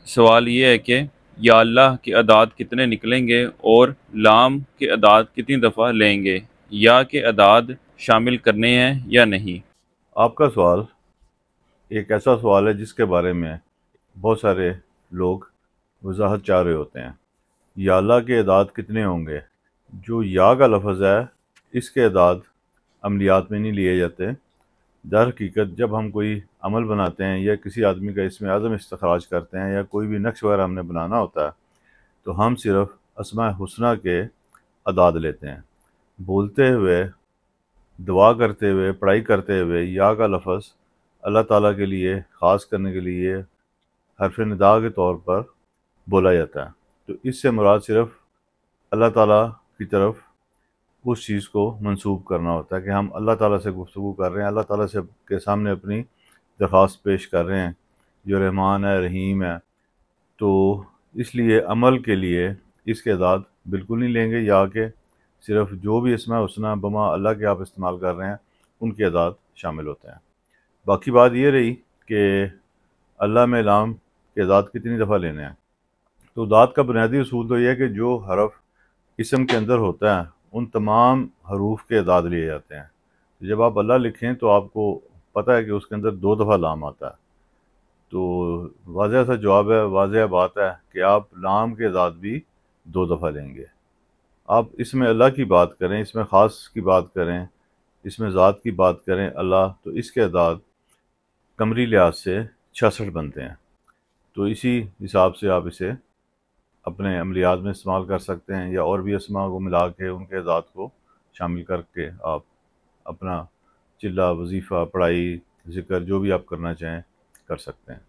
سوال یہ ہے کہ یا اللہ کے اعداد کتنے نکلیں گے اور لام کے اعداد کتنی دفعہ لیں گے، یا کے اعداد شامل کرنے ہیں یا نہیں؟ آپ کا سوال ایک ایسا سوال ہے جس کے بارے میں بہت سارے لوگ وضاحت چاہ رہے ہوتے ہیں۔ یا اللہ کے اعداد کتنے ہوں گے؟ جو یا کا لفظ ہے اس کے اعداد عملیات میں نہیں لیے جاتے۔ در حقیقت جب ہم کوئی عمل بناتے ہیں یا کسی آدمی کا اسم اعظم استخراج کرتے ہیں یا کوئی بھی نقش وغیرہ ہم نے بنانا ہوتا ہے تو ہم صرف اسماء حسنہ کے اعداد لیتے ہیں۔ بولتے ہوئے، دعا کرتے ہوئے، پڑھائی کرتے ہوئے یا کا لفظ اللہ تعالیٰ کے لیے خاص کرنے کے لیے حرف ندا کے طور پر بولا جاتا ہے۔ تو اس سے مراد صرف اللہ تعالیٰ کی طرف اس چیز کو منسوب کرنا ہوتا ہے کہ ہم اللہ تعالیٰ سے گفتگو کر رہے ہیں، اللہ تعالیٰ سے کے سامنے اپنی درخواست پیش کر رہے ہیں جو رحمان ہے، رحیم ہے۔ تو اس لیے عمل کے لیے اس کے اعداد بالکل نہیں لیں گے، یا کہ صرف جو بھی اسماء حسنہ بما اللہ کے آپ استعمال کر رہے ہیں ان کے اعداد شامل ہوتے ہیں۔ باقی بات یہ رہی کہ اللہ میں لام کے اعداد کتنی دفعہ لینے ہیں۔ تو اعداد کا بنیادی اصول تو یہ ہے کہ جو حرف اسم کے اندر ہوتا ہے ان تمام حروف کے اعداد لیے جاتے ہیں۔ جب آپ اللہ لکھیں تو آپ کو پتہ ہے کہ اس کے اندر 2 دفعہ لام آتا ہے۔ تو واضح سا جواب ہے، واضح بات ہے کہ آپ لام کے اعداد بھی 2 دفعہ لیں گے۔ آپ اس میں اللہ کی بات کریں، اس میں خاص کی بات کریں، اس میں ذات کی بات کریں اللہ، تو اس کے اعداد قمری لحاظ سے 66 بنتے ہیں۔ تو اسی حساب سے آپ اسے اپنے عملیات میں استعمال کر سکتے ہیں، یا اور بھی اسماء کو ملا کے ان کے اعداد کو شامل کر کے آپ اپنا چلہ، وظیفہ، پڑھائی، ذکر جو بھی آپ کرنا چاہیں کر سکتے ہیں۔